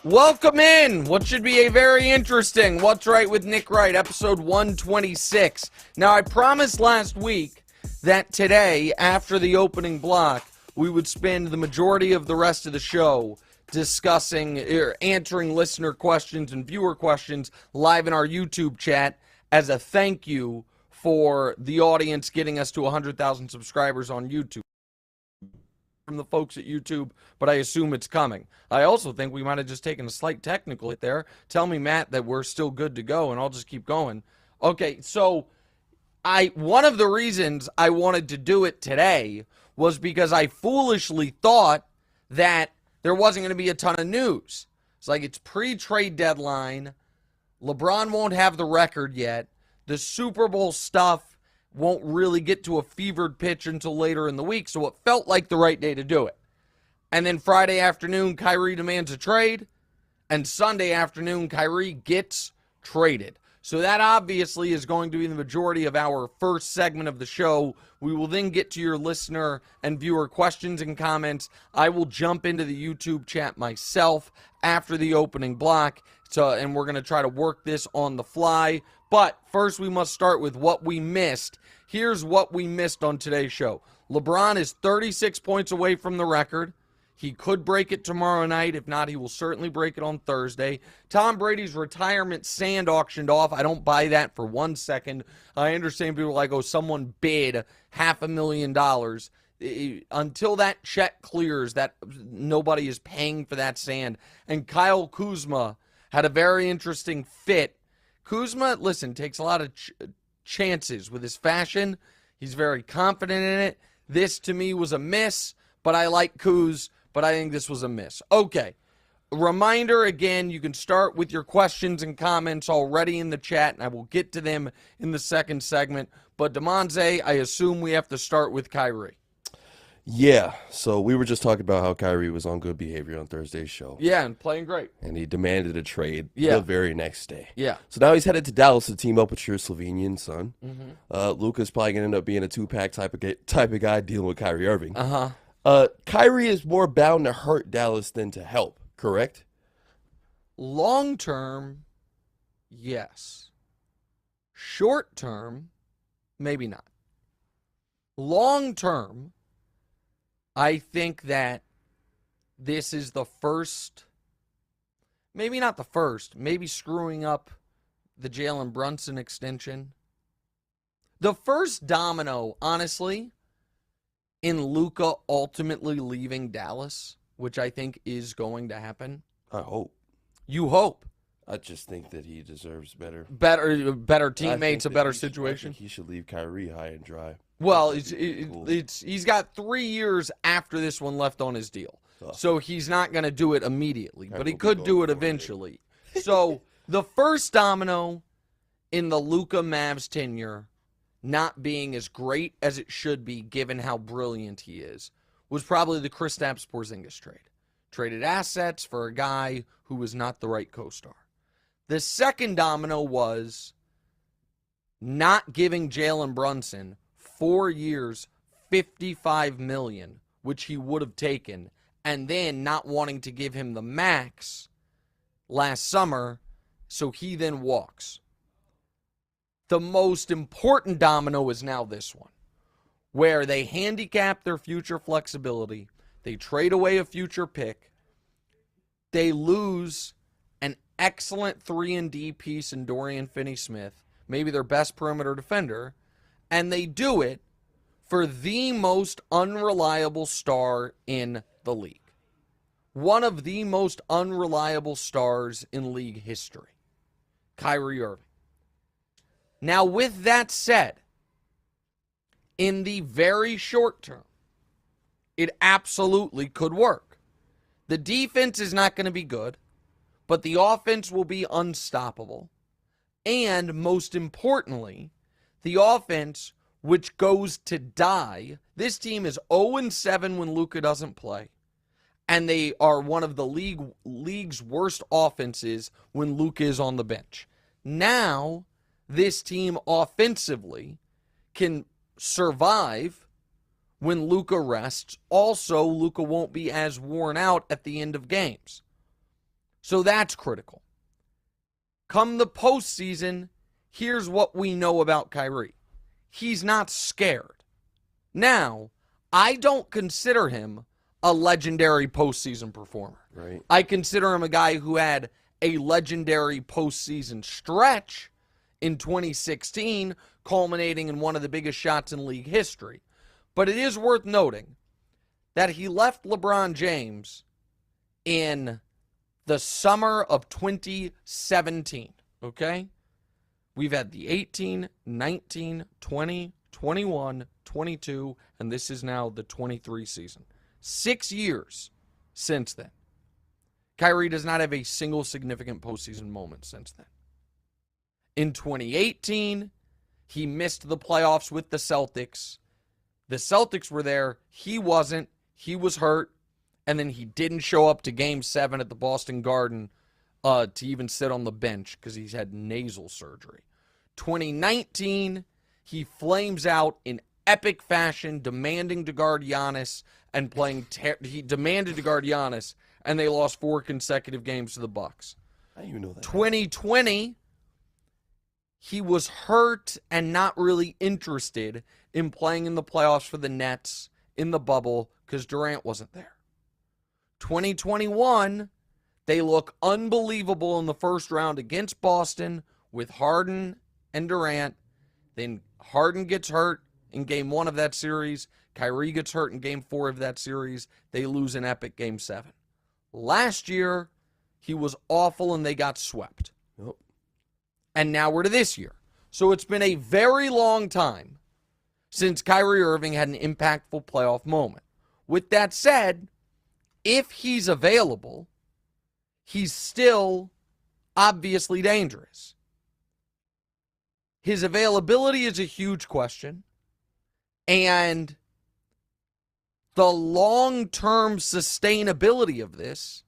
Welcome in. What should be a very interesting What's Right with Nick Wright, episode 126. Now, I promised last week that today, after the opening block, we would spend the majority of the rest of the show discussing or answering listener questions and viewer questions live in our YouTube chat as a thank you for the audience getting us to 100,000 subscribers on YouTube. From the folks at YouTube, but I assume it's coming. I also think we might have just taken a slight technical hit there. Tell me, Matt, that we're still good to go, and I'll just keep going. Okay, so one of the reasons I wanted to do it today was because I foolishly thought that there wasn't going to be a ton of news. It's like it's pre-trade deadline. LeBron won't have the record yet. The Super Bowl stuff won't really get to a fevered pitch until later in the week, so it felt like the right day to do it. And then Friday afternoon, Kyrie demands a trade, and Sunday afternoon, Kyrie gets traded. So that obviously is going to be the majority of our first segment of the show. We will then get to your listener and viewer questions and comments. I will jump into the YouTube chat myself after the opening block, and we're going to try to work this on the fly. But first, we must start with what we missed. Here's what we missed on today's show. LeBron is 36 points away from the record. He could break it tomorrow night. If not, he will certainly break it on Thursday. Tom Brady's retirement sand auctioned off. I don't buy that for 1 second. I understand people are like, oh, someone bid $500,000. Until that check clears, that nobody is paying for that sand. And Kyle Kuzma had a very interesting fit. Kuzma, listen, takes a lot of chances with his fashion. He's very confident in it. This, to me, was a miss, but I like Kuz, but I think this was a miss. Okay, reminder again, you can start with your questions and comments already in the chat, and I will get to them in the second segment. But Damonza, I assume we have to start with Kyrie. Yeah, so we were just talking about how Kyrie was on good behavior on Thursday's show. Yeah, and playing great. And he demanded a trade the very next day. Yeah. So now he's headed to Dallas to team up with your Slovenian son. Luka's probably going to end up being a two-pack type of guy dealing with Kyrie Irving. Kyrie is more bound to hurt Dallas than to help, correct? Long term, yes. Short term, maybe not. Long term, I think that this is the first, maybe not the first, maybe screwing up the Jalen Brunson extension. The first domino, honestly, in Luka ultimately leaving Dallas, which I think is going to happen. I hope. You hope. I just think that he deserves better. Better teammates, a better situation. I think he should leave Kyrie high and dry. Well, he's got 3 years after this one left on his deal. So he's not going to do it immediately, but he could do it eventually. So the first domino in the Luka Mavs tenure not being as great as it should be given how brilliant he is was probably the Kristaps Porzingis trade. Traded assets for a guy who was not the right co-star. The second domino was not giving Jalen Brunson 4 years, $55 million, which he would have taken, and then not wanting to give him the max last summer, so he then walks. The most important domino is now this one, where they handicap their future flexibility, they trade away a future pick, they lose an excellent 3-and-D piece in Dorian Finney-Smith, maybe their best perimeter defender, and they do it for the most unreliable star in the league. One of the most unreliable stars in league history, Kyrie Irving. Now, with that said, in the very short term, it absolutely could work. The defense is not going to be good, but the offense will be unstoppable. And most importantly, the offense, which goes to die. This team is 0-7 when Luka doesn't play. And they are one of the league's worst offenses when Luka is on the bench. Now, this team offensively can survive when Luka rests. Also, Luka won't be as worn out at the end of games. So that's critical. Come the postseason, here's what we know about Kyrie. He's not scared. Now, I don't consider him a legendary postseason performer. Right. I consider him a guy who had a legendary postseason stretch in 2016, culminating in one of the biggest shots in league history. But it is worth noting that he left LeBron James in the summer of 2017, okay? We've had the 18, 19, 20, 21, 22, and this is now the 23 season. 6 years since then. Kyrie does not have a single significant postseason moment since then. In 2018, he missed the playoffs with the Celtics. The Celtics were there. He wasn't. He was hurt. And then he didn't show up to Game 7 at the Boston Garden to even sit on the bench because he's had nasal surgery. 2019, he flames out in epic fashion, demanding to guard Giannis and he demanded to guard Giannis, and they lost 4 consecutive games to the Bucks. I didn't even know that. 2020, he was hurt and not really interested in playing in the playoffs for the Nets in the bubble because Durant wasn't there. 2021, they look unbelievable in the first round against Boston with Harden and Durant. Then Harden gets hurt in Game 1 of that series. Kyrie gets hurt in Game 4 of that series. They lose an epic Game 7. Last year, he was awful and they got swept. Yep. And now we're to this year. So it's been a very long time since Kyrie Irving had an impactful playoff moment. With that said, if he's available, he's still obviously dangerous. His availability is a huge question, and the long-term sustainability of this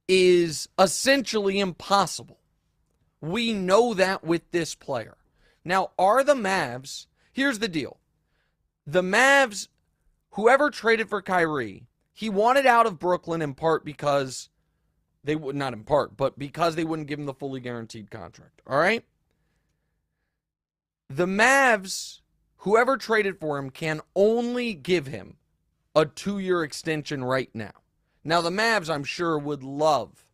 is essentially impossible. We know that with this player. Now, are the Mavs, here's the deal. The Mavs, whoever traded for Kyrie, he wanted out of Brooklyn in part because they would, not in part, but because they wouldn't give him the fully guaranteed contract. All right? The Mavs, whoever traded for him, can only give him a 2-year extension right now. Now, the Mavs, I'm sure, would love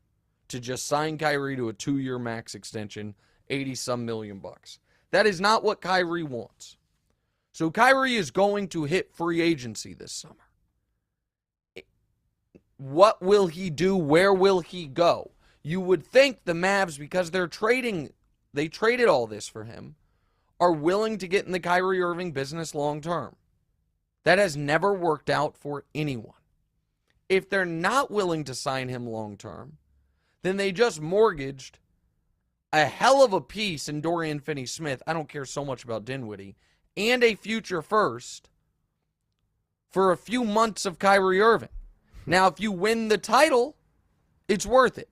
to just sign Kyrie to a 2-year max extension, 80-some million bucks. That is not what Kyrie wants. So Kyrie is going to hit free agency this summer. What will he do? Where will he go? You would think the Mavs, because they traded all this for him, are willing to get in the Kyrie Irving business long term. That has never worked out for anyone. If they're not willing to sign him long term, then they just mortgaged a hell of a piece in Dorian Finney-Smith. I don't care so much about Dinwiddie. And a future first for a few months of Kyrie Irving. Now, if you win the title, it's worth it.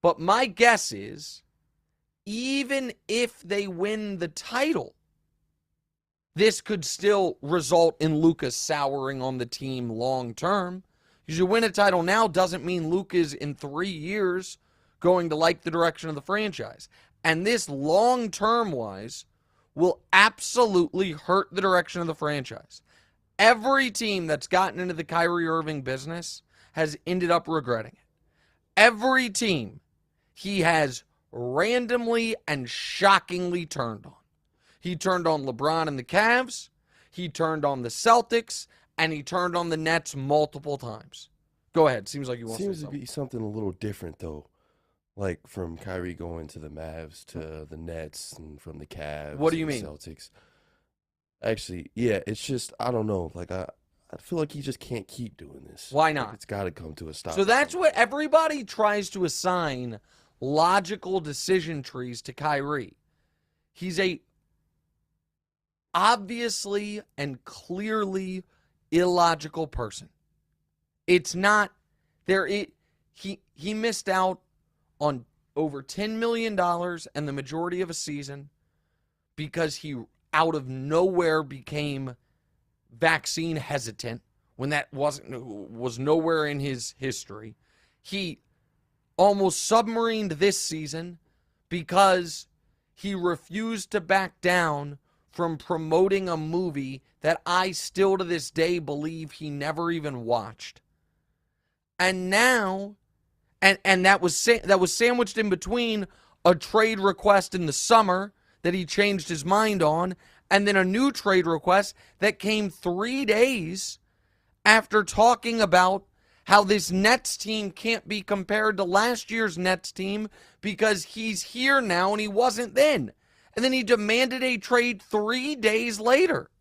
But my guess is, even if they win the title, this could still result in Luka souring on the team long term. Because you win a title now doesn't mean Luka's in 3 years going to like the direction of the franchise. And this long term wise will absolutely hurt the direction of the franchise. Every team that's gotten into the Kyrie Irving business has ended up regretting it. Every team he has randomly and shockingly turned on. He turned on LeBron and the Cavs, he turned on the Celtics, and he turned on the Nets multiple times. Go ahead. Seems like you want to say something. Seems to be something a little different, though. Like from Kyrie going to the Mavs to the Nets and from the Cavs. What do you to mean? The Celtics. Actually, yeah, it's just, I don't know. Like, I feel like he just can't keep doing this. Why Like, not? it's got to come to a stop. So that's what everybody tries to assign logical decision trees to Kyrie. He's a obviously and clearly illogical person. It's not there. He missed out on over $10 million and the majority of a season because he out of nowhere became vaccine hesitant when that was nowhere in his history. He almost submarined this season because he refused to back down from promoting a movie that I still to this day believe he never even watched. And now, and that was sandwiched in between a trade request in the summer that he changed his mind on, and then a new trade request that came 3 days after talking about how this Nets team can't be compared to last year's Nets team because he's here now and he wasn't then. And then he demanded a trade 3 days later.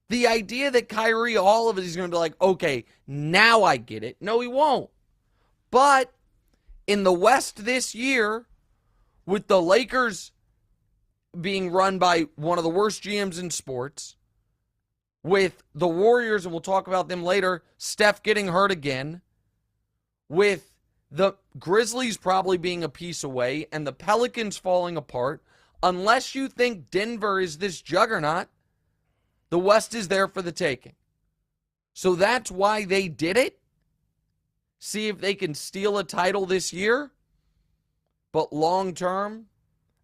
The idea that Kyrie, all of it, is going to be like, okay, now I get it. No, he won't. But in the West this year, with the Lakers being run by one of the worst GMs in sports, with the Warriors, and we'll talk about them later, Steph getting hurt again, with the Grizzlies probably being a piece away, and the Pelicans falling apart, unless you think Denver is this juggernaut, the West is there for the taking. So that's why they did it. See if they can steal a title this year. But long term,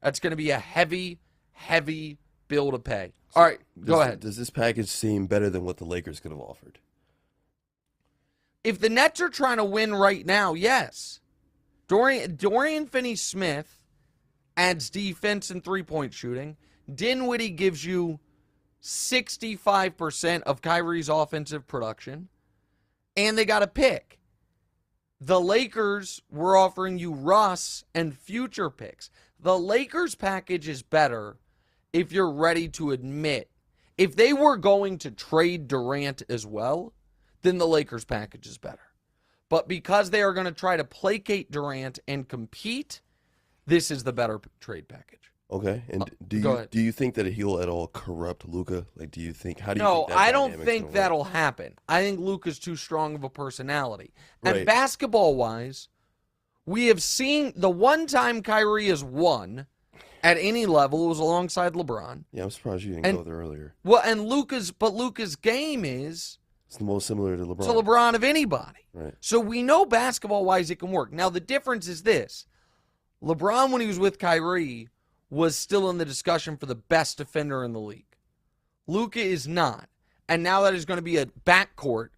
that's going to be a heavy, heavy bill to pay. All right, go ahead. Does this package seem better than what the Lakers could have offered? If the Nets are trying to win right now, yes. Dorian Finney-Smith adds defense and three-point shooting. Dinwiddie gives you 65% of Kyrie's offensive production. And they got a pick. The Lakers were offering you Russ and future picks. The Lakers package is better if you're ready to admit. If they were going to trade Durant as well, then the Lakers package is better. But because they are going to try to placate Durant and compete, this is the better trade package. Okay, and do you think that he'll at all corrupt Luka? Like, do you think? How do you? No, think that I don't dynamic's think gonna that'll work? happen. I think Luka's too strong of a personality. And Right. basketball-wise, we have seen the one time Kyrie has won at any level, it was alongside LeBron. Yeah, I'm surprised you didn't go there earlier. Well, and Luka's game is It's the most similar to LeBron. to LeBron of anybody. Right. So we know basketball-wise it can work. Now, the difference is this. LeBron, when he was with Kyrie, was still in the discussion for the best defender in the league. Luka is not. And now that is going to be a backcourt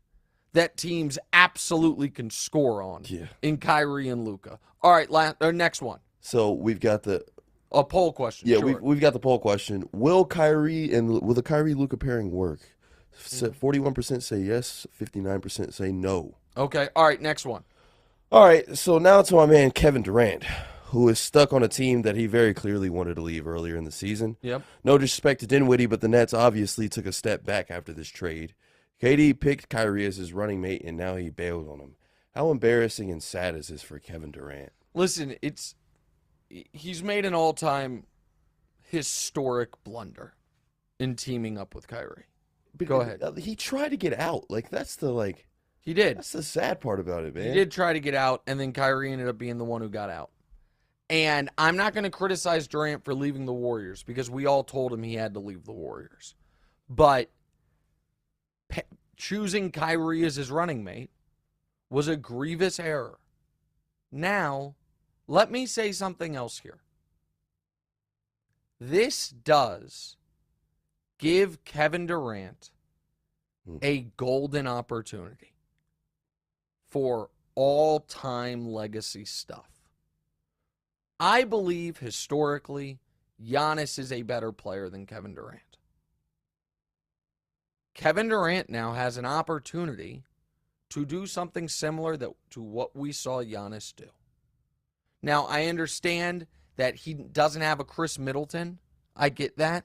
that teams absolutely can score on in Kyrie and Luka. All right, next one. So we've got A poll question. Yeah, sure. we've got the poll question. Will the Kyrie Luka pairing work? 41% say yes, 59% say no. Okay, all right, next one. All right, so now to my man Kevin Durant, who is stuck on a team that he very clearly wanted to leave earlier in the season. Yep. No disrespect to Dinwiddie, but the Nets obviously took a step back after this trade. KD picked Kyrie as his running mate, and now he bailed on him. How embarrassing and sad is this for Kevin Durant? Listen, he's made an all-time historic blunder in teaming up with Kyrie. Go ahead. He tried to get out. Like, He did. That's the sad part about it, man. He did try to get out, and then Kyrie ended up being the one who got out. And I'm not going to criticize Durant for leaving the Warriors because we all told him he had to leave the Warriors. But choosing Kyrie as his running mate was a grievous error. Now, let me say something else here. This does give Kevin Durant a golden opportunity for all-time legacy stuff. I believe historically, Giannis is a better player than Kevin Durant. Kevin Durant now has an opportunity to do something similar to what we saw Giannis do. Now, I understand that he doesn't have a Chris Middleton. I get that.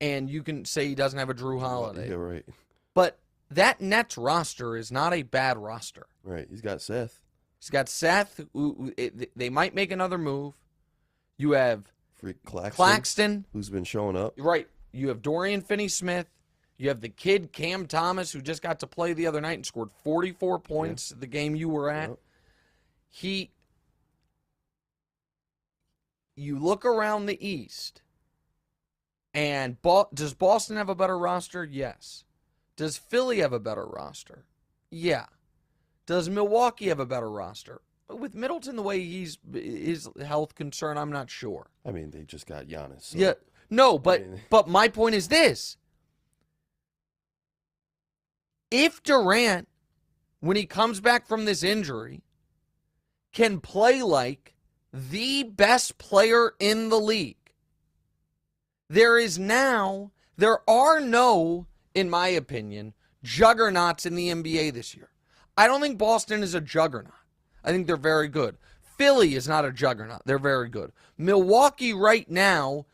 And you can say he doesn't have a Drew Holiday. Yeah, right. But that Nets roster is not a bad roster. Right. He's got Seth. He's got Seth. They might make another move. You have Claxton, who's been showing up. Right. You have Dorian Finney-Smith. You have the kid Cam Thomas, who just got to play the other night and scored 44 points the game you were at. Yep. You look around the East, and does Boston have a better roster? Yes. Does Philly have a better roster? Yeah. Does Milwaukee have a better roster? With Middleton the way his health concern, I'm not sure. I mean, they just got Giannis. So. Yeah, no, but my point is this: if Durant, when he comes back from this injury, can play like the best player in the league, there are no, in my opinion, juggernauts in the NBA this year. I don't think Boston is a juggernaut. I think they're very good. Philly is not a juggernaut. They're very good. Milwaukee right now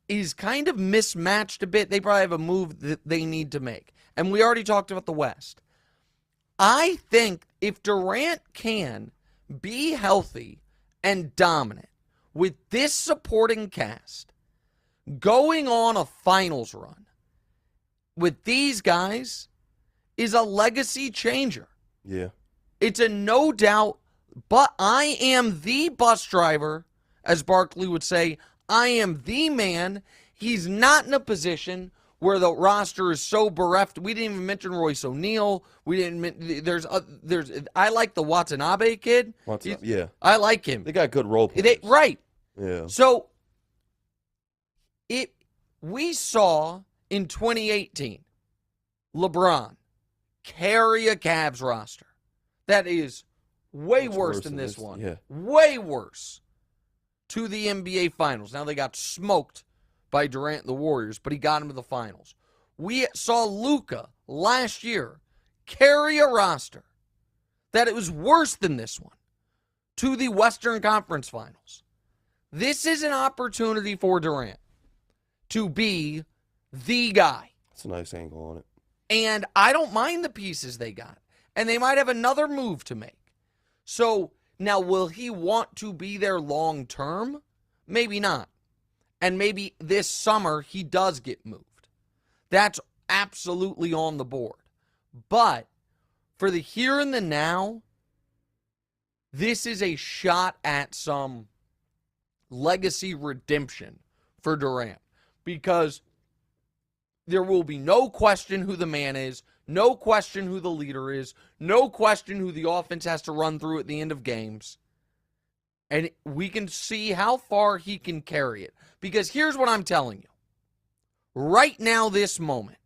is kind of mismatched a bit. They probably have a move that they need to make. And we already talked about the West. I think if Durant can be healthy and dominant with this supporting cast, going on a finals run with these guys is a legacy changer. Yeah. It's a no doubt, but I am the bus driver, as Barkley would say. I am the man. He's not in a position where the roster is so bereft. We didn't even mention Royce O'Neal. We didn't. There's. I like the Watanabe kid. Yeah, I like him. They got good role players. Right. Yeah. So we saw in 2018 LeBron carry a Cavs roster that is way worse than this one. Yeah. Way worse. To the NBA Finals. Now they got smoked by Durant and the Warriors, but he got him to the finals. We saw Luka last year carry a roster that it was worse than this one to the Western Conference Finals. This is an opportunity for Durant to be the guy. That's a nice angle on it. And I don't mind the pieces they got. And they might have another move to make. So now, will he want to be there long term? Maybe not. And maybe this summer he does get moved. That's absolutely on the board. But for the here and the now, this is a shot at some legacy redemption for Durant. Because there will be no question who the man is, no question who the leader is, no question who the offense has to run through at the end of games. And we can see how far he can carry it. Because here's what I'm telling you. Right now, this moment,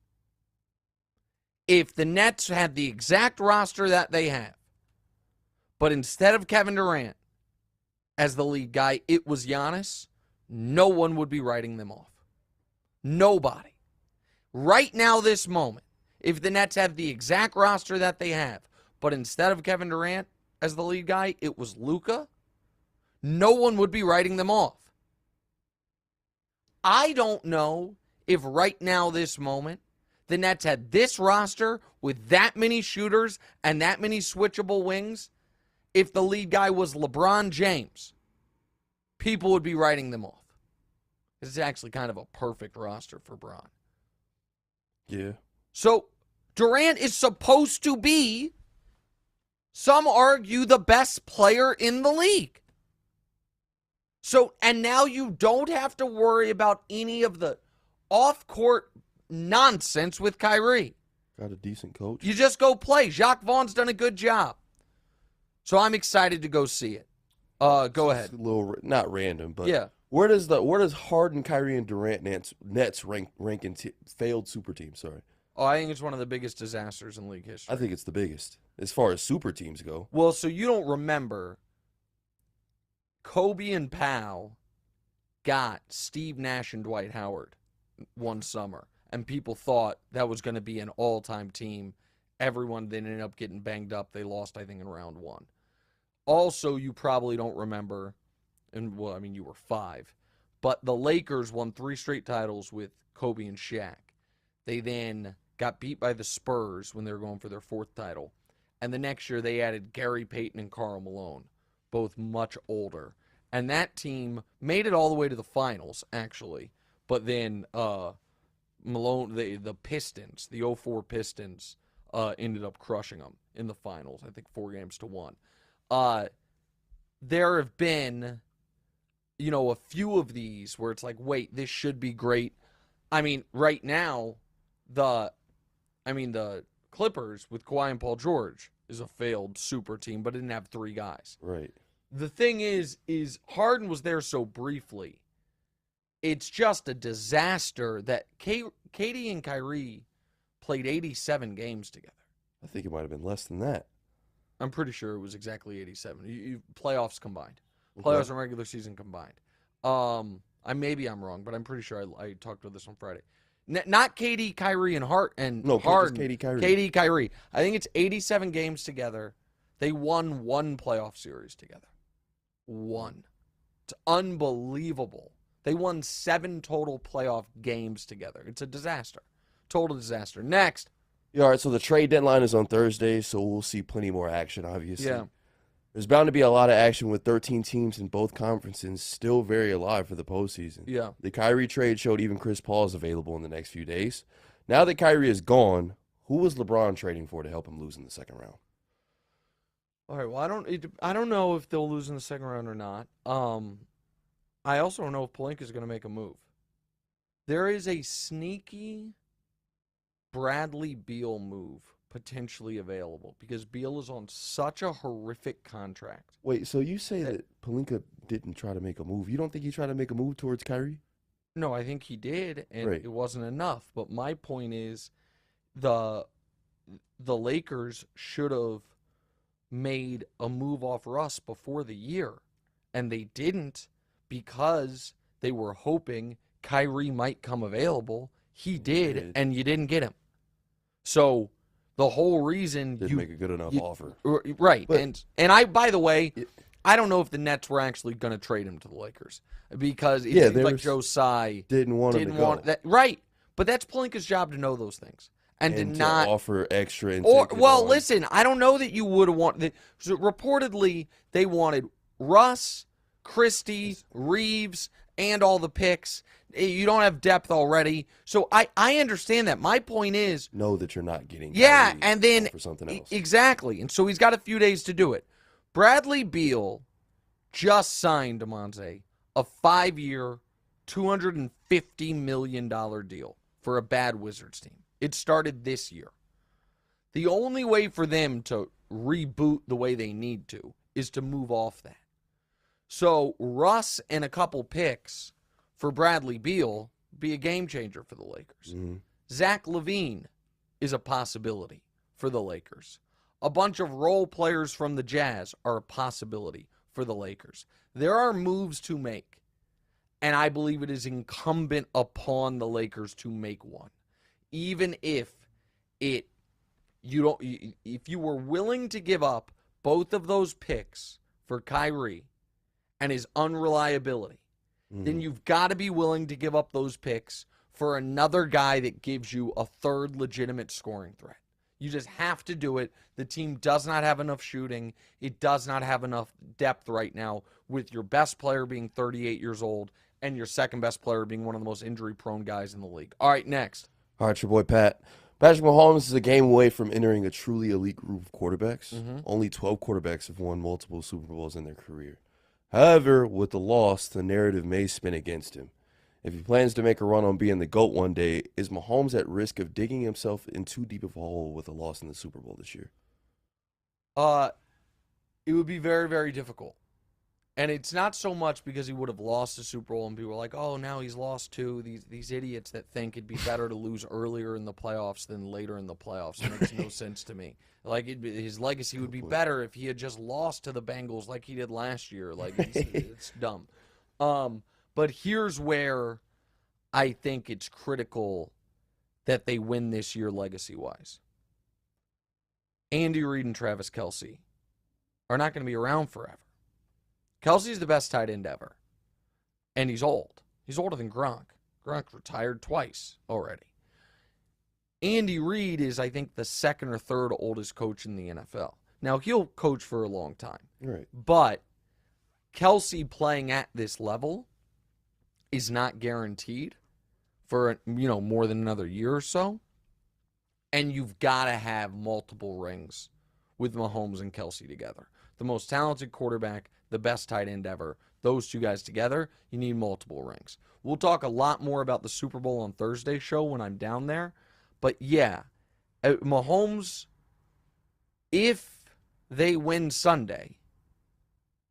if the Nets had the exact roster that they have, but instead of Kevin Durant as the lead guy, it was Giannis, no one would be writing them off. Nobody. Right now, this moment, if the Nets have the exact roster that they have, but instead of Kevin Durant as the lead guy, it was Luka, no one would be writing them off. I don't know if right now, this moment, the Nets had this roster with that many shooters and that many switchable wings, if the lead guy was LeBron James, people would be writing them off. It's actually kind of a perfect roster for Bron. Yeah. So Durant is supposed to be, some argue, the best player in the league. So, and now you don't have to worry about any of the off-court nonsense with Kyrie. Got a decent coach. You just go play. Jacques Vaughn's done a good job. So I'm excited to go see it. Go ahead. It's a little, not random, but yeah. Where does Harden, Kyrie, and Durant Nets rank in failed super teams? Sorry. Oh, I think it's one of the biggest disasters in league history. I think it's the biggest as far as super teams go. Well, so you don't remember Kobe and Powell got Steve Nash and Dwight Howard one summer, and people thought that was going to be an all-time team. Everyone then ended up getting banged up. They lost, I think, in round one. Also, you probably don't remember, and well, I mean, you were 5, but the Lakers won 3 straight titles with Kobe and Shaq. They then got beat by the Spurs when they were going for their 4th title. And the next year, they added Gary Payton and Karl Malone, both much older. And that team made it all the way to the finals, actually. But then Malone, the Pistons, the 04 Pistons, ended up crushing them in the finals, I think 4-1. There have been, a few of these where it's like, wait, this should be great. I mean, right now, the Clippers with Kawhi and Paul George, is a failed super team, but it didn't have 3 guys. Right. The thing is Harden was there so briefly. It's just a disaster that Katie and Kyrie played 87 games together. I think it might have been less than that. I'm pretty sure it was exactly 87. Playoffs combined. Okay. Playoffs and regular season combined. Maybe I'm wrong, but I'm pretty sure I talked about this on Friday. Not Katie, Kyrie, and Harden. Just Katie, Kyrie. Katie, Kyrie. I think it's 87 games together. They won 1 playoff series together. 1. It's unbelievable. They won 7 total playoff games together. It's a disaster. Total disaster. Next. Yeah, all right, so the trade deadline is on Thursday, so we'll see plenty more action, obviously. Yeah. There's bound to be a lot of action with 13 teams in both conferences still very alive for the postseason. Yeah. The Kyrie trade showed even Chris Paul is available in the next few days. Now that Kyrie is gone, who was LeBron trading for to help him lose in the second round? All right, well, I don't know if they'll lose in the second round or not. I also don't know if Pelinka is going to make a move. There is a sneaky Bradley Beal move potentially available because Beal is on such a horrific contract. Wait, so you say that Pelinka didn't try to make a move. You don't think he tried to make a move towards Kyrie? No, I think he did, and Right. it wasn't enough. But my point is the Lakers should have made a move off Russ before the year, and they didn't because they were hoping Kyrie might come available. He did, and you didn't get him. So the whole reason Didn't make a good enough offer. Right. But, and I, by the way, I don't know if the Nets were actually going to trade him to the Lakers because it seems like Joe Tsai didn't want him to go. That, right. But that's Pelinka's job to know those things and to not offer extra. Listen, I don't know that you would have wanted. So reportedly, they wanted Russ, Christie, Reeves, and all the picks. You don't have depth already. So I understand that. My point is, know that you're not getting and then for something else. Exactly. And so he's got a few days to do it. Bradley Beal just signed, Damonza, a 5-year, $250 million deal for a bad Wizards team. It started this year. The only way for them to reboot the way they need to is to move off that. So Russ and a couple picks for Bradley Beal be a game changer for the Lakers. Mm-hmm. Zach LaVine is a possibility for the Lakers. A bunch of role players from the Jazz are a possibility for the Lakers. There are moves to make, and I believe it is incumbent upon the Lakers to make one. Even if if you were willing to give up both of those picks for Kyrie and his unreliability, then you've got to be willing to give up those picks for another guy that gives you a third legitimate scoring threat. You just have to do it. The team does not have enough shooting. It does not have enough depth right now with your best player being 38 years old and your second best player being one of the most injury-prone guys in the league. All right, next. All right, your boy Pat. Patrick Mahomes is a game away from entering a truly elite group of quarterbacks. Mm-hmm. Only 12 quarterbacks have won multiple Super Bowls in their career. However, with the loss, the narrative may spin against him. If he plans to make a run on being the GOAT one day, is Mahomes at risk of digging himself in too deep of a hole with a loss in the Super Bowl this year? It would be very, very difficult. And it's not so much because he would have lost the Super Bowl and people are like, oh, now he's lost two. These idiots that think it'd be better to lose earlier in the playoffs than later in the playoffs. It makes no sense to me. Like, his legacy would be better if he had just lost to the Bengals like he did last year. Like, it's dumb. But here's where I think it's critical that they win this year legacy-wise. Andy Reid and Travis Kelce are not going to be around forever. Kelsey's the best tight end ever. And he's old. He's older than Gronk. Gronk retired twice already. Andy Reid is, I think, the second or third oldest coach in the NFL. Now, he'll coach for a long time. Right. But Kelsey playing at this level is not guaranteed for, more than another year or so. And you've got to have multiple rings with Mahomes and Kelsey together. The most talented quarterback, the best tight end ever. Those two guys together, you need multiple rings. We'll talk a lot more about the Super Bowl on Thursday's show when I'm down there. But yeah, Mahomes If they win Sunday,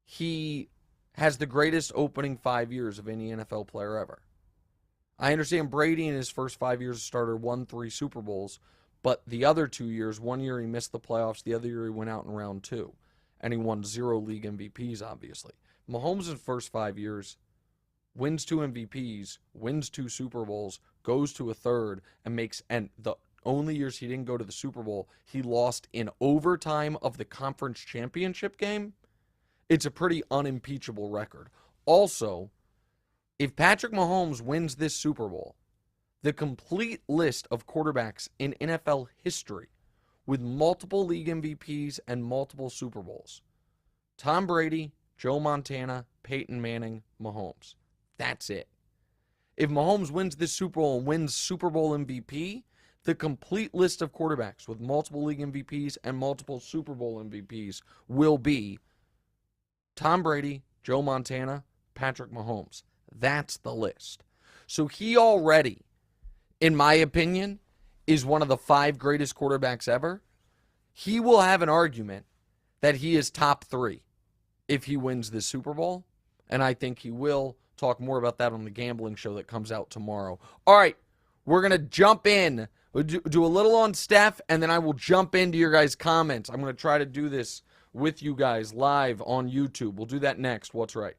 he has the greatest opening 5 years of any NFL player ever. I understand Brady in his first 5 years as starter won 3 Super Bowls, but the other 2 years, one year he missed the playoffs, the other year he went out in round 2, and he won 0 league MVPs, obviously. Mahomes' in first 5 years wins 2 MVPs, wins 2 Super Bowls, goes to a third, and the only years he didn't go to the Super Bowl, he lost in overtime of the conference championship game. It's a pretty unimpeachable record. Also, if Patrick Mahomes wins this Super Bowl, the complete list of quarterbacks in NFL history with multiple league MVPs and multiple Super Bowls: Tom Brady, Joe Montana, Peyton Manning, Mahomes. That's it. If Mahomes wins this Super Bowl and wins Super Bowl MVP, the complete list of quarterbacks with multiple league MVPs and multiple Super Bowl MVPs will be Tom Brady, Joe Montana, Patrick Mahomes. That's the list. So he already, in my opinion, is one of the 5 greatest quarterbacks ever. He will have an argument that he is top 3 if he wins this Super Bowl, and I think he will. Talk more about that on the gambling show that comes out tomorrow. All right, we're going to jump in. We'll do a little on Steph, and then I will jump into your guys' comments. I'm going to try to do this with you guys live on YouTube. We'll do that next. What's right?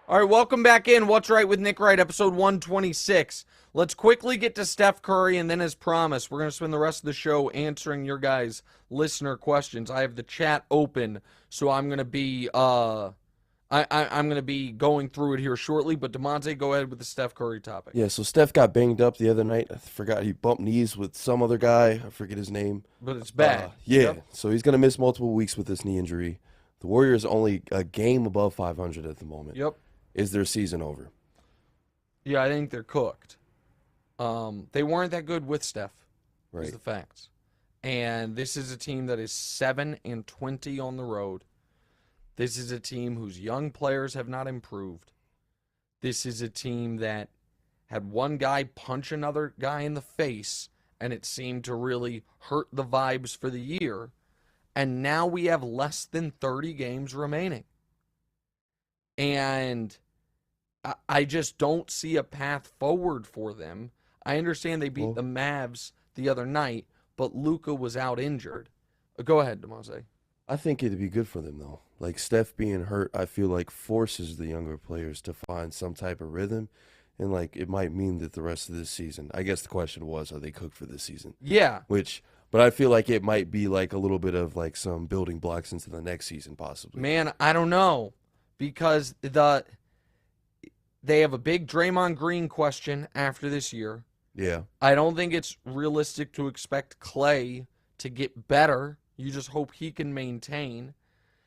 All right, welcome back in. What's Right with Nick Wright, episode 126. Let's quickly get to Steph Curry, and then as promised, we're going to spend the rest of the show answering your guys' listener questions. I have the chat open, so I'm going to be I'm going to be going through it here shortly. But Damonza, go ahead with the Steph Curry topic. Yeah, so Steph got banged up the other night. I forgot he bumped knees with some other guy. I forget his name. But it's bad. Yeah, Yep. So he's going to miss multiple weeks with this knee injury. The Warriors are only a game above 500 at the moment. Yep. Is their season over? Yeah, I think they're cooked. They weren't that good with Steph. Right. Is the facts. And this is a team that is 7-20 on the road. This is a team whose young players have not improved. This is a team that had one guy punch another guy in the face, and it seemed to really hurt the vibes for the year. And now we have less than 30 games remaining. And I just don't see a path forward for them. I understand they beat the Mavs the other night, but Luka was out injured. Go ahead, Damonza. I think it'd be good for them, though. Like, Steph being hurt, I feel like forces the younger players to find some type of rhythm. And, like, it might mean that the rest of this season, I guess the question was, are they cooked for this season? Yeah. But I feel like it might be, like, a little bit of, like, some building blocks into the next season, possibly. Man, I don't know. Because they have a big Draymond Green question after this year. Yeah. I don't think it's realistic to expect Clay to get better. You just hope he can maintain.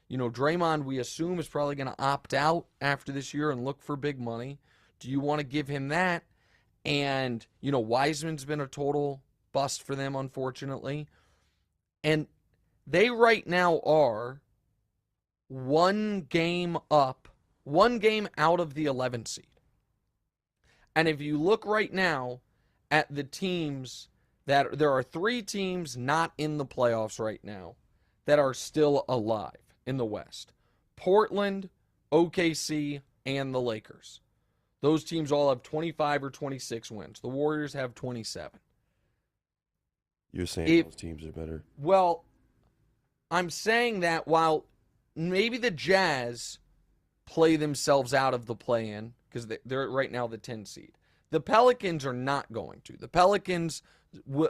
You know, Draymond, we assume, is probably going to opt out after this year and look for big money. Do you want to give him that? And, you know, Wiseman's been a total bust for them, unfortunately. And they right now are one game out of the 11th seed. And if you look right now at the teams that there are 3 teams not in the playoffs right now that are still alive in the West. Portland, OKC, and the Lakers. Those teams all have 25 or 26 wins. The Warriors have 27. You're saying those teams are better? Well, I'm saying that while maybe the Jazz play themselves out of the play-in because they're right now the 10 seed. The Pelicans are not going to. The Pelicans,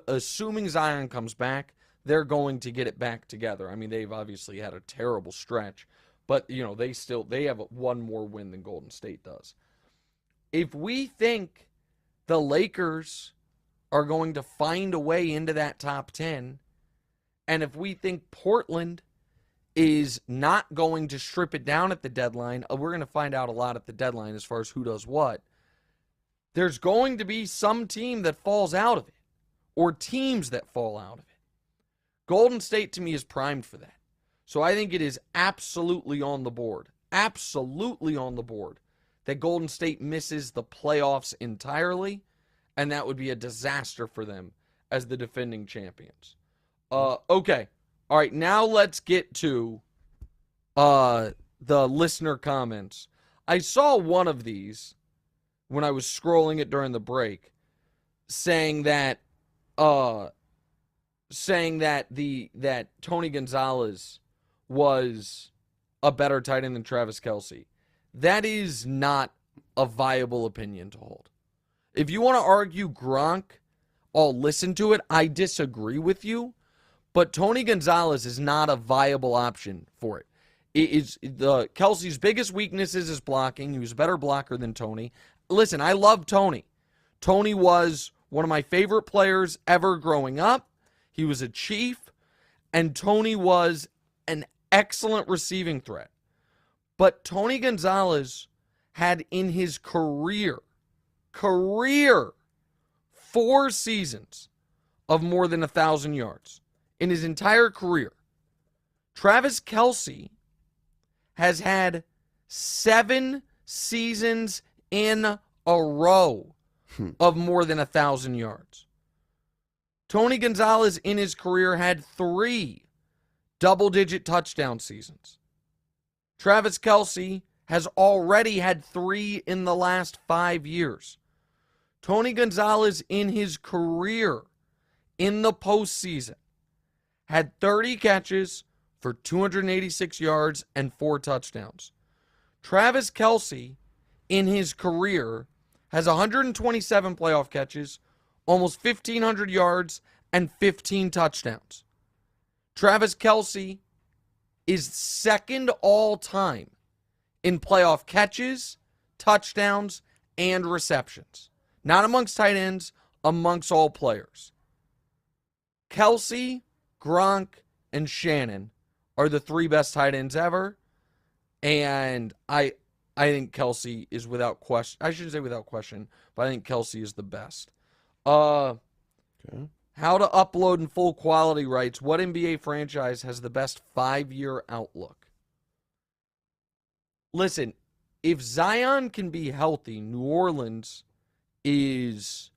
assuming Zion comes back, they're going to get it back together. I mean, they've obviously had a terrible stretch, but you know, they have one more win than Golden State does. If we think the Lakers are going to find a way into that top 10, and if we think Portland is not going to strip it down at the deadline, we're going to find out a lot at the deadline as far as who does what. There's going to be some team that falls out of it, or teams that fall out of it. Golden State, to me, is primed for that. So I think it is absolutely on the board, that Golden State misses the playoffs entirely, and that would be a disaster for them as the defending champions. Okay. All right, now let's get to the listener comments. I saw one of these when I was scrolling it during the break, saying that that Tony Gonzalez was a better tight end than Travis Kelce. That is not a viable opinion to hold. If you want to argue Gronk, I'll listen to it. I disagree with you, but Tony Gonzalez is not a viable option for it. Kelce's biggest weakness is his blocking. He was a better blocker than Tony. Listen, I love Tony. Tony was one of my favorite players ever growing up. He was a Chief, and Tony was an excellent receiving threat. But Tony Gonzalez had in his career 4 seasons of more than 1,000 yards in his entire career. Travis Kelce has had 7 seasons in a row of more than 1,000 yards. Tony Gonzalez in his career had 3 double-digit touchdown seasons. Travis Kelce has already had 3 in the last 5 years. Tony Gonzalez in his career in the postseason had 30 catches for 286 yards and 4 touchdowns. Travis Kelce in his career has 127 playoff catches, almost 1,500 yards, and 15 touchdowns. Travis Kelce is second all-time in playoff catches, touchdowns, and receptions. Not amongst tight ends, amongst all players. Kelce, Gronk, and Shannon are the 3 best tight ends ever, and I think Kelce is without question. I shouldn't say without question, but I think Kelce is the best. Okay. How to upload in full quality rights. What NBA franchise has the best 5-year outlook? Listen, if Zion can be healthy, New Orleans is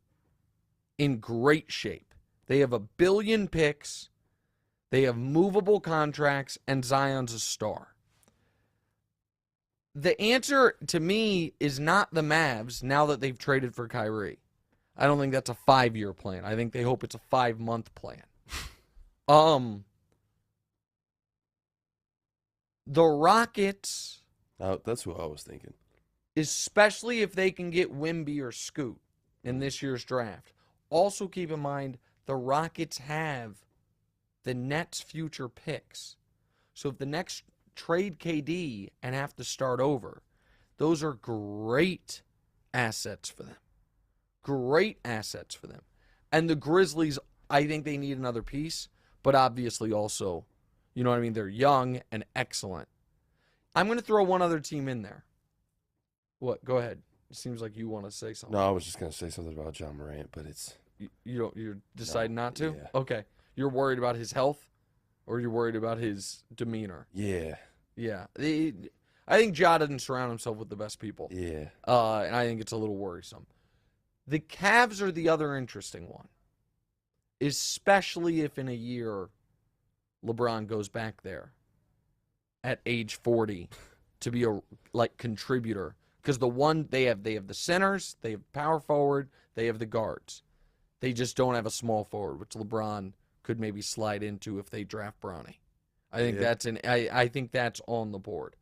in great shape. They have 1 billion picks. They have movable contracts, and Zion's a star. The answer to me is not the Mavs now that they've traded for Kyrie. I don't think that's a 5-year plan. I think they hope it's a 5-month plan. The Rockets, that's who I was thinking. especially if they can get Wemby or Scoot in this year's draft. Also keep in mind, the Rockets have the Nets' future picks. So if the Nets trade KD and have to start over, those are great assets for them. Great assets for them. And the Grizzlies, I think they need another piece, but obviously also, you know what I mean? They're young and excellent. I'm going to throw one other team in there. What? Go ahead. It seems like you want to say something. No, I was just going to say something about John Morant, but it's... You're deciding not to? Yeah. Okay. You're worried about his health, or you're worried about his demeanor? Yeah. Yeah. I think Ja doesn't surround himself with the best people. Yeah. And I think it's a little worrisome. The Cavs are the other interesting one, especially if in a year LeBron goes back there at age 40 to be a contributor. Because they have the centers, they have power forward, they have the guards. They just don't have a small forward, which LeBron could maybe slide into if they draft Bronny. I think I think that's on the board.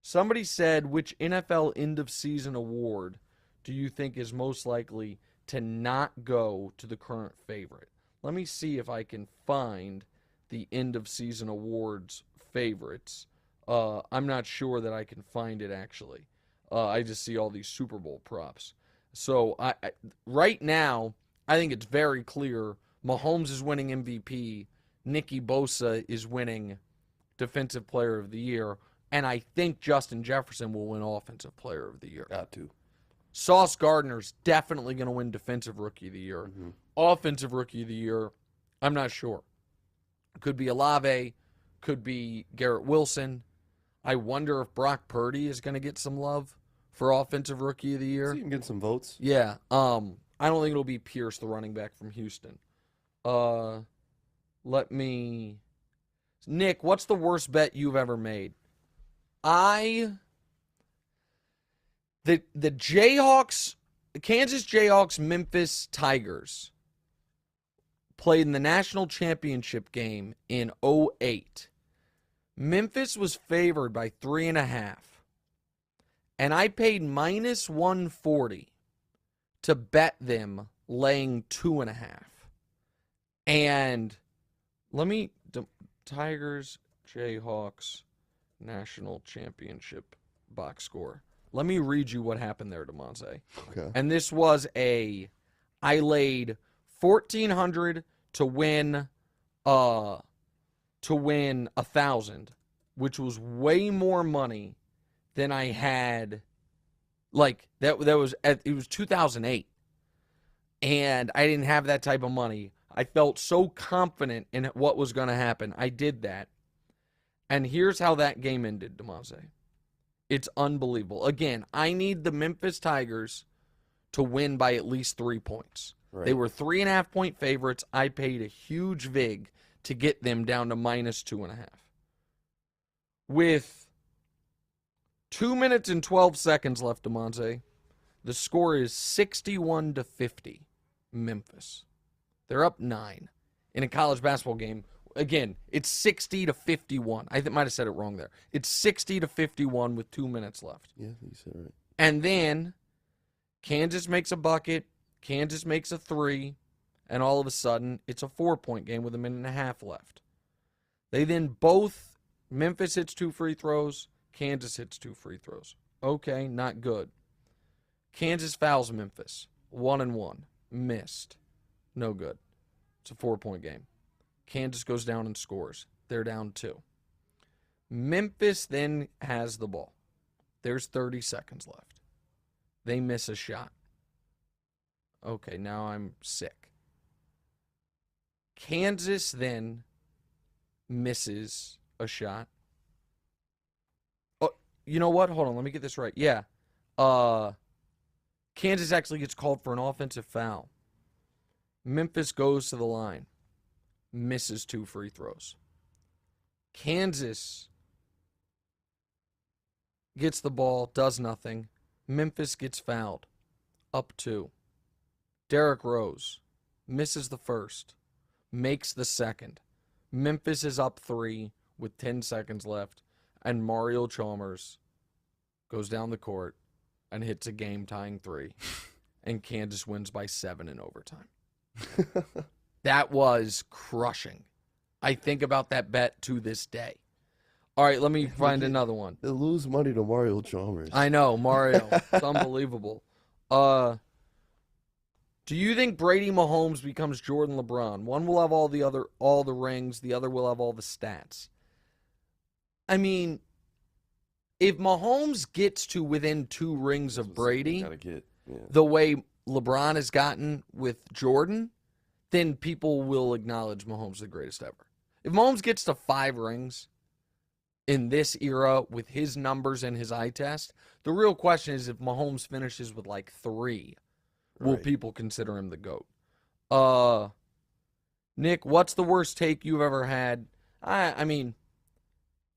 Somebody said, which NFL end of season award do you think is most likely to not go to the current favorite? Let me see if I can find the end of season awards favorites. I'm not sure that I can find it actually. I just see all these Super Bowl props. So right now, I think it's very clear Mahomes is winning MVP. Nicky Bosa is winning Defensive Player of the Year. And I think Justin Jefferson will win Offensive Player of the Year. Got to. Sauce Gardner's definitely going to win Defensive Rookie of the Year. Mm-hmm. Offensive Rookie of the Year, I'm not sure. Could be Olave. Could be Garrett Wilson. I wonder if Brock Purdy is going to get some love for Offensive Rookie of the Year. See him get some votes. Yeah. I don't think it'll be Pierce, the running back from Houston. Nick, what's the worst bet you've ever made? The Jayhawks, the Kansas Jayhawks, Memphis Tigers played in the national championship game in 2008. Memphis was favored by 3.5. And I paid minus 140 to bet them laying 2.5. And Tigers, Jayhawks, national championship box score. Let me read you what happened there, Damonza. Okay. And this was I laid $1,400 to win 1,000, which was way more money than I had. Like it was 2008, and I didn't have that type of money. I felt so confident in what was going to happen. I did that, and here's how that game ended, Damonza. It's unbelievable. Again, I need the Memphis Tigers to win by at least 3 points. Right. They were 3.5-point favorites. I paid a huge vig to get them down to minus 2.5. With 2 minutes and 12 seconds left, Damonza, the score is 61-50, Memphis. They're up 9 in a college basketball game. Again, it's 60-51. I might have said it wrong there. It's 60-51 with 2 minutes left. Yeah, you said it right. And then Kansas makes a bucket, Kansas makes a 3, and all of a sudden it's a 4-point game with 1.5 minutes left. They then Memphis hits 2 free throws, Kansas hits 2 free throws. Okay, not good. Kansas fouls Memphis. 1-1. Missed. No good. It's a 4-point game. Kansas goes down and scores. They're down 2. Memphis then has the ball. There's 30 seconds left. They miss a shot. Okay, now I'm sick. Kansas then misses a shot. Oh, you know what? Hold on, let me get this right. Yeah. Kansas actually gets called for an offensive foul. Memphis goes to the line. Misses 2 free throws. Kansas gets the ball, does nothing. Memphis gets fouled. up 2. Derrick Rose misses the first, makes the second. Memphis is up 3 with 10 seconds left, and Mario Chalmers goes down the court and hits a game-tying 3, and Kansas wins by 7 in overtime. That was crushing. I think about that bet to this day. All right, let me find another one. They lose money to Mario Chalmers. I know, Mario. It's unbelievable. Do you think Brady Mahomes becomes Jordan LeBron? One will have all the rings, the other will have all the stats. I mean, if Mahomes gets to within 2 rings of Brady, the way LeBron has gotten with Jordan, then people will acknowledge Mahomes the greatest ever. If Mahomes gets to 5 rings in this era with his numbers and his eye test, the real question is if Mahomes finishes with like 3, will people consider him the GOAT? Nick, what's the worst take you've ever had? I mean,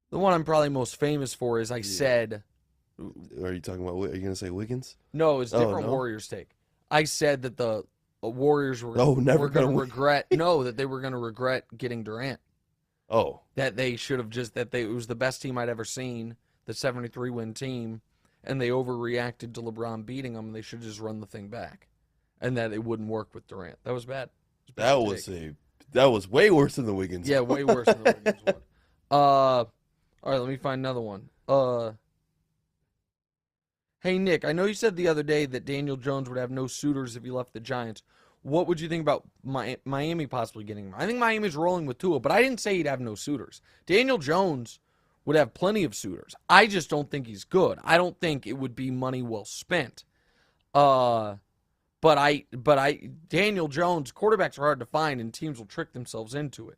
the one I'm probably most famous for is I said... Are you talking about, are you going to say Wiggins? No, it's different Warriors take. I said that the Warriors were going to regret... No, that they were going to regret getting Durant. Oh. That they should have it was the best team I'd ever seen, the 73-win team, and they overreacted to LeBron beating them, and they should just run the thing back. And that it wouldn't work with Durant. That was bad. That was way worse than the Wiggins. Yeah, way worse than the Wiggins one. All right, let me find another one. Hey, Nick, I know you said the other day that Daniel Jones would have no suitors if he left the Giants. What would you think about Miami possibly getting him? I think Miami's rolling with Tua, but I didn't say he'd have no suitors. Daniel Jones would have plenty of suitors. I just don't think he's good. I don't think it would be money well spent. But Daniel Jones, quarterbacks are hard to find, and teams will trick themselves into it.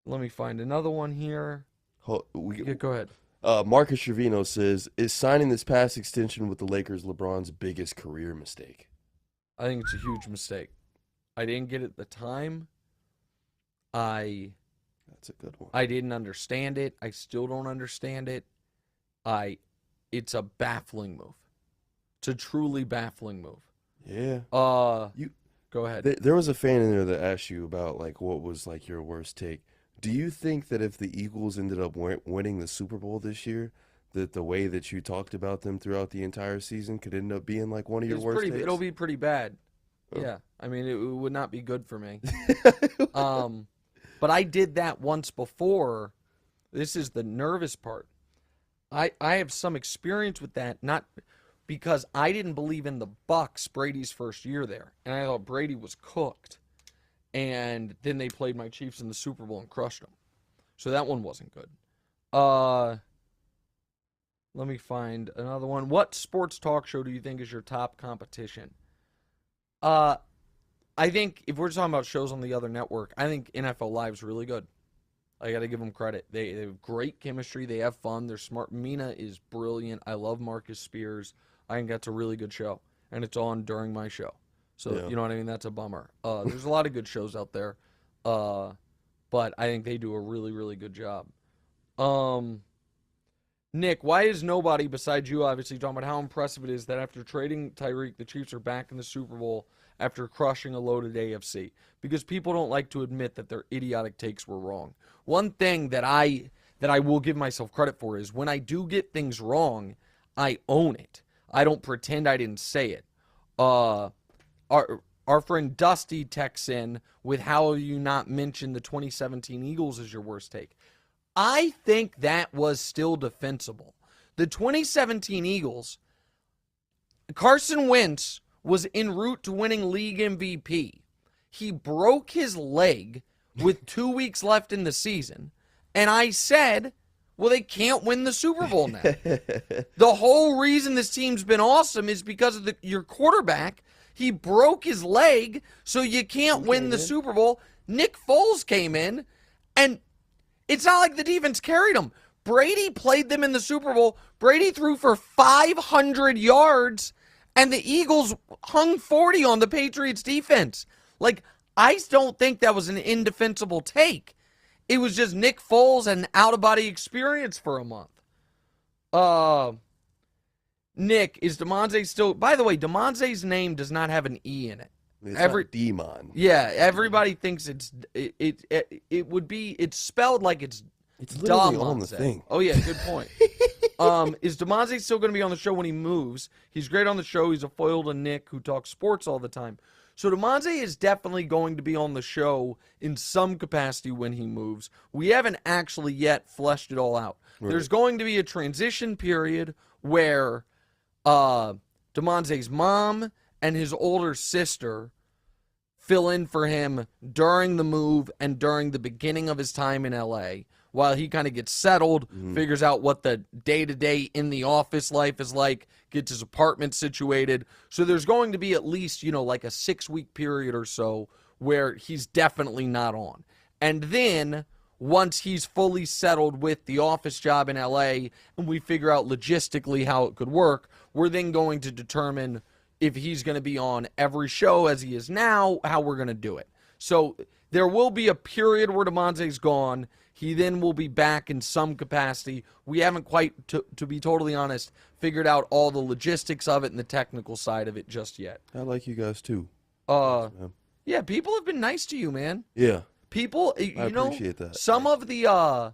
Let me find another one here. Go ahead. Marcus Trevino says, is signing this past extension with the Lakers LeBron's biggest career mistake? I think it's a huge mistake. I didn't get it at the time. That's a good one. I didn't understand it. I still don't understand it. It's a baffling move. It's a truly baffling move. Yeah. Go ahead. There was a fan in there that asked you about like what was like your worst take. Do you think that if the Eagles ended up winning the Super Bowl this year, that the way that you talked about them throughout the entire season could end up being like one of your worst takes? It'll be pretty bad. Oh. Yeah. I mean, it would not be good for me. But I did that once before. This is the nervous part. I have some experience with that, not because I didn't believe in the Bucs Brady's first year there, and I thought Brady was cooked. And then they played my Chiefs in the Super Bowl and crushed them. So that one wasn't good. Let me find another one. What sports talk show do you think is your top competition? I think if we're talking about shows on the other network, I think NFL Live's really good. I got to give them credit. They have great chemistry. They have fun. They're smart. Mina is brilliant. I love Marcus Spears. I think that's a really good show. And it's on during my show. So, You know what I mean? That's a bummer. There's a lot of good shows out there. But I think they do a really, really good job. Nick, why is nobody besides you obviously talking about how impressive it is that after trading Tyreek, the Chiefs are back in the Super Bowl after crushing a loaded AFC? Because people don't like to admit that their idiotic takes were wrong. One thing that I will give myself credit for is when I do get things wrong, I own it. I don't pretend I didn't say it. Our friend Dusty texts in with how you not mention the 2017 Eagles as your worst take. I think that was still defensible. The 2017 Eagles, Carson Wentz was en route to winning league MVP. He broke his leg with 2 weeks left in the season, and I said, well, they can't win the Super Bowl now. The whole reason this team's been awesome is because of your quarterback. He broke his leg, so you can't win the Super Bowl. Nick Foles came in, and it's not like the defense carried him. Brady played them in the Super Bowl. Brady threw for 500 yards, and the Eagles hung 40 on the Patriots defense. Like, I don't think that was an indefensible take. It was just Nick Foles and an out-of-body experience for a month. Nick, is Damonza still? By the way, Damonza's name does not have an E in it. It's not Demon. Yeah, everybody thinks it would be. It's spelled like it's literally on the thing. Oh yeah, good point. Is Damonza still going to be on the show when he moves? He's great on the show. He's a foil to Nick, who talks sports all the time. So Damonza is definitely going to be on the show in some capacity when he moves. We haven't actually yet fleshed it all out. Right. There's going to be a transition period where Damonza's mom and his older sister fill in for him during the move and during the beginning of his time in LA while he kind of gets settled, figures out what the day-to-day in the office life is like, gets his apartment situated. So there's going to be at least, like a 6-week period or so where he's definitely not on. And then once he's fully settled with the office job in LA and we figure out logistically how it could work, we're then going to determine if he's going to be on every show as he is now, how we're going to do it. So there will be a period where Damonza's gone. He then will be back in some capacity. We haven't quite, to be totally honest, figured out all the logistics of it and the technical side of it just yet. I like you guys too. Yeah, people have been nice to you, man. Yeah. People, I appreciate that. Some of the, I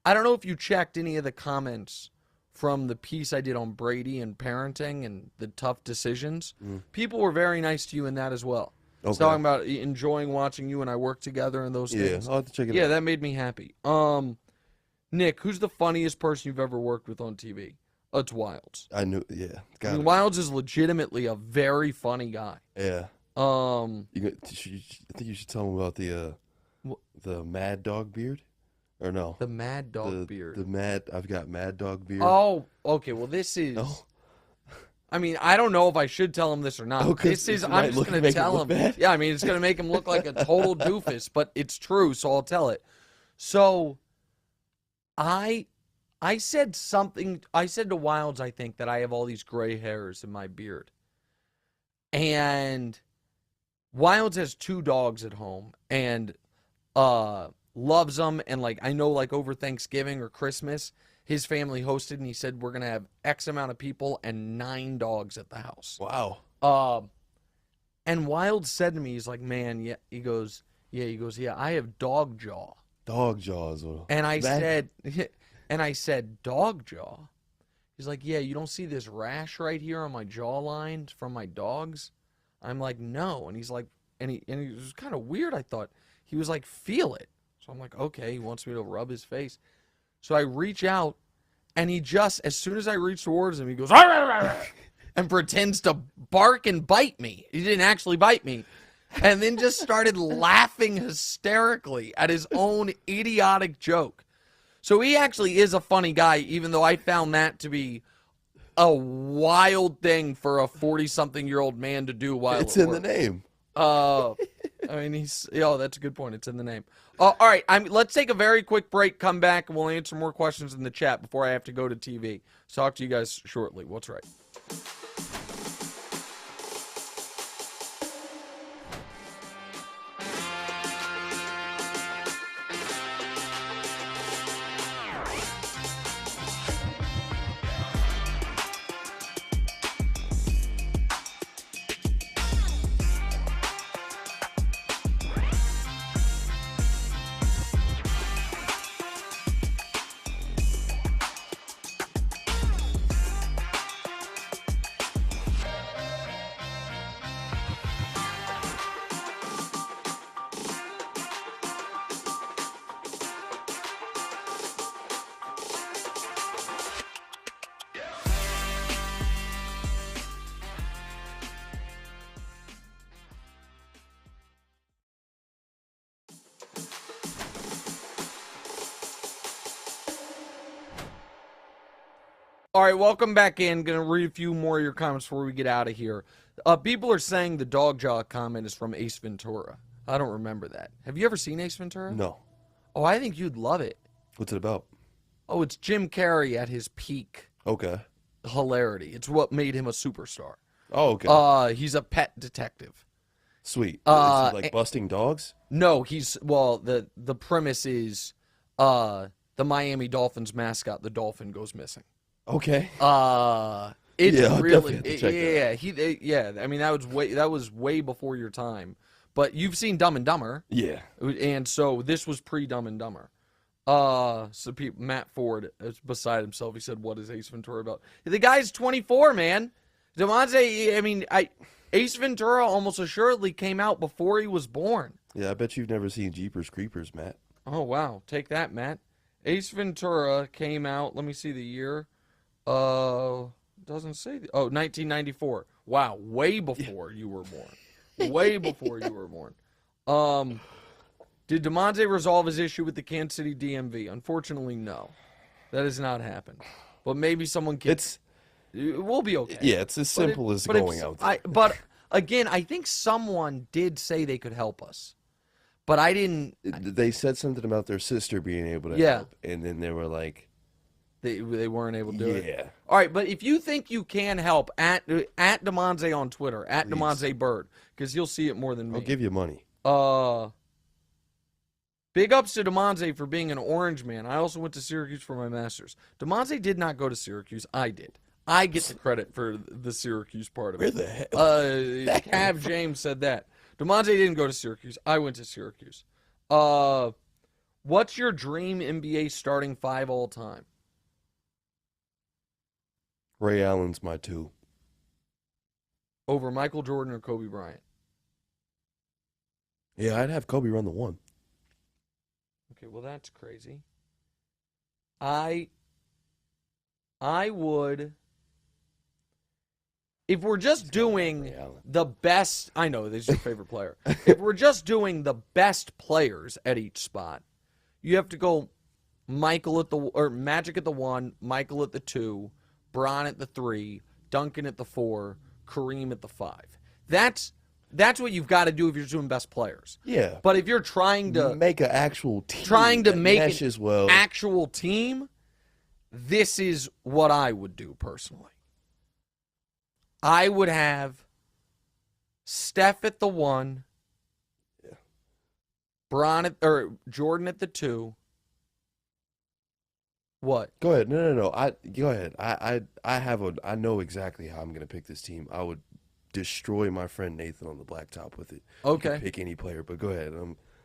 don't know if you checked any of the comments from the piece I did on Brady and parenting and the tough decisions. People were very nice to you in that as well. Okay. Talking about enjoying watching you and I work together and those things. Yeah, I'll have to check it out. Yeah, that made me happy. Nick, who's the funniest person you've ever worked with on TV? It's Wilds. I knew, yeah. Wilds is legitimately a very funny guy. Yeah. I think you should tell him about the Mad Dog beard. Or no? The Mad Dog beard. I've got Mad Dog beard. Oh, okay. Well, this is. No. I mean, I don't know if I should tell him this or not. I'm just going to tell him. Bad. Yeah, I mean, it's going to make him look like a total doofus, but it's true, so I'll tell it. So, I said something. I said to Wilds, I think, that I have all these gray hairs in my beard. And Wilds has 2 dogs at home and loves them. And, I know, over Thanksgiving or Christmas, his family hosted, and he said, we're going to have X amount of people and 9 dogs at the house. Wow. And Wild said to me, he's like, man, yeah, he goes, yeah, I have dog jaw. Dog jaws. And I said, dog jaw? He's like, yeah, you don't see this rash right here on my jawline from my dogs? I'm like, no. And he's like, and he was kind of weird, I thought. He was like, feel it. So I'm like, okay, he wants me to rub his face. So I reach out, and he just, as soon as I reach towards him, he goes, "Arr, arr, arr," and pretends to bark and bite me. He didn't actually bite me. And then just started laughing hysterically at his own idiotic joke. So he actually is a funny guy, even though I found that to be a wild thing for a 40-something-year-old man to do while it's in the name. I mean, that's a good point. It's in the name. All right, let's take a very quick break, come back, and we'll answer more questions in the chat before I have to go to TV. Talk to you guys shortly. What's right? All right, welcome back in. Going to read a few more of your comments before we get out of here. People are saying the dog jaw comment is from Ace Ventura. I don't remember that. Have you ever seen Ace Ventura? No. Oh, I think you'd love it. What's it about? Oh, it's Jim Carrey at his peak. Okay. Hilarity. It's what made him a superstar. Oh, okay. He's a pet detective. Sweet. Is he busting dogs? No, the premise is the Miami Dolphins mascot, the dolphin, goes missing. Okay. It's Yeah, I'll really, definitely have to check that out. yeah. I mean, that was way before your time. But you've seen Dumb and Dumber, Yeah. and so this was pre Dumb and Dumber. Matt Ford is beside himself. He said, "What is Ace Ventura about?" The guy's 24, man. Damonza, I mean, Ace Ventura almost assuredly came out before he was born. Yeah, I bet you've never seen Jeepers Creepers, Matt. Oh wow, take that, Matt. Ace Ventura came out. Let me see the year. Doesn't say. 1994. Wow, way before you were born. Way before you were born. Did Damonza resolve his issue with the Kansas City DMV? Unfortunately, no. That has not happened. But maybe someone can. We'll be okay. Yeah, it's as simple as going out there. But again, I think someone did say they could help us. But I didn't. They said something about their sister being able to help, and then they were like, they weren't able to do it. Yeah. All right, but if you think you can help, at Damonza on Twitter, at Damonza Bird, because you'll see it more than me. I'll give you money. Big ups to Damonza for being an Orange man. I also went to Syracuse for my master's. Damonza did not go to Syracuse. I did. I get the credit for the Syracuse part of it. Where the hell? Cav James said that. Damonza didn't go to Syracuse. I went to Syracuse. What's your dream NBA starting five all time? Ray Allen's my 2. Over Michael Jordan or Kobe Bryant? Yeah, I'd have Kobe run the 1. Okay, well that's crazy. I would, if we're just doing the best, I know this is your favorite player. If we're just doing the best players at each spot, you have to go Magic at the 1, Michael at the 2, Bron at the 3, Duncan at the 4, Kareem at the 5. That's what you've got to do if you're doing best players. Yeah. But if you're trying to make an actual team, actual team, this is what I would do personally. I would have Steph at the 1, Jordan at the 2. What? Go ahead. No. Go ahead. I know exactly how I'm gonna pick this team. I would destroy my friend Nathan on the blacktop with it. Okay. You can pick any player, but go ahead.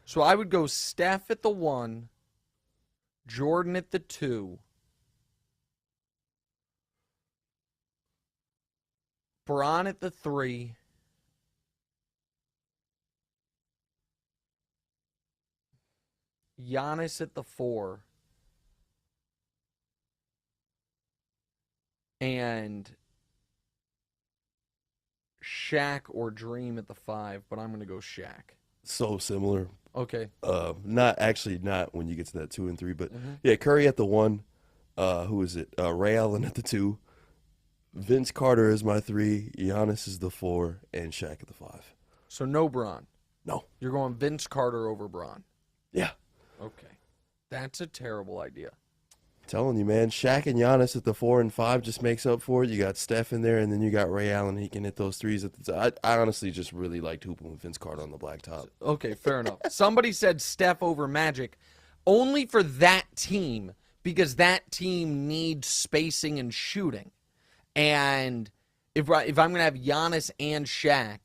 So I would go Steph at the 1, Jordan at the 2, Bron at the 3, Giannis at the 4, and Shaq or Dream at the 5, but I'm going to go Shaq. So similar. Okay. Not when you get to that 2 and 3, but yeah, Curry at the 1. Who is it? Ray Allen at the 2. Vince Carter is my 3. Giannis is the 4, and Shaq at the 5. So no Bron. No. You're going Vince Carter over Bron. Yeah. Okay. That's a terrible idea. Telling you, man, Shaq and Giannis at the 4 and 5 just makes up for it. You got Steph in there, and then you got Ray Allen. He can hit those threes at the top. I honestly just really liked hooping with Vince Carter on the blacktop. Okay, fair enough. Somebody said Steph over Magic, only for that team, because that team needs spacing and shooting. And if I'm going to have Giannis and Shaq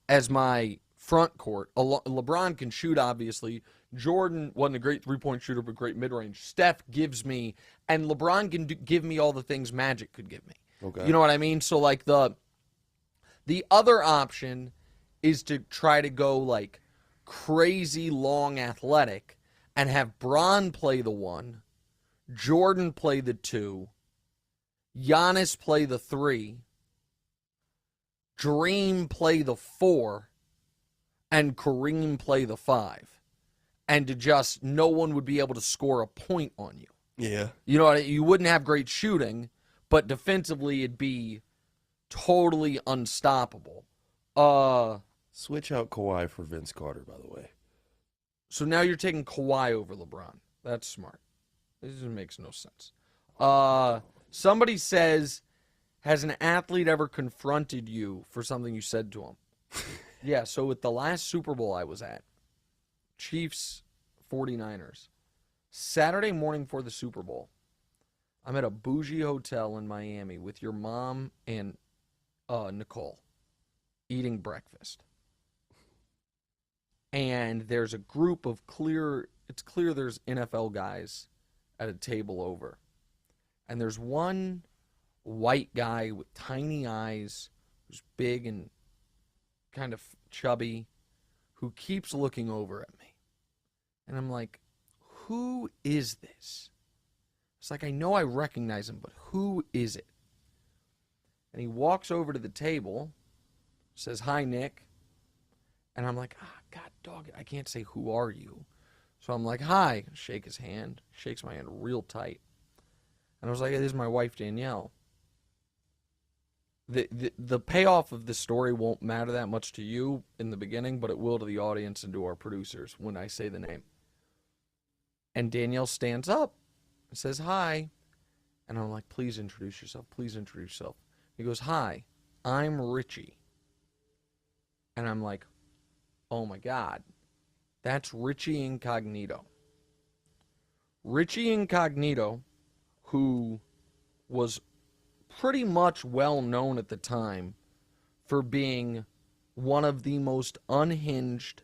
as my front court, LeBron can shoot, obviously. Jordan wasn't a great three-point shooter, but great mid-range. Steph gives me, and LeBron can give me all the things Magic could give me. Okay. You know what I mean? So, like, the other option is to try to go, like, crazy long athletic and have Bron play the 1, Jordan play the 2, Giannis play the 3, Dream play the 4, and Kareem play the 5. And to just, no one would be able to score a point on you. Yeah. You know, you wouldn't have great shooting, but defensively it'd be totally unstoppable. Switch out Kawhi for Vince Carter, by the way. So now you're taking Kawhi over LeBron. That's smart. This just makes no sense. Somebody says, has an athlete ever confronted you for something you said to him? Yeah, so at the last Super Bowl I was at, Chiefs 49ers, Saturday morning for the Super Bowl, I'm at a bougie hotel in Miami with your mom and Nicole eating breakfast. And there's a group of it's clear there's NFL guys at a table over. And there's one white guy with tiny eyes, who's big and kind of chubby, who keeps looking over at me. And I'm like, who is this? It's like, I know I recognize him, but who is it? And he walks over to the table, says, hi, Nick. And I'm like, God, dog, I can't say, who are you? So I'm like, hi. Shake his hand. Shakes my hand real tight. And I was like, this is my wife, Danielle. The payoff of the story won't matter that much to you in the beginning, but it will to the audience and to our producers when I say the name. And Danielle stands up and says, hi. And I'm like, please introduce yourself. Please introduce yourself. He goes, hi, I'm Richie. And I'm like, oh my God, that's Richie Incognito. Richie Incognito, who was pretty much well known at the time for being one of the most unhinged,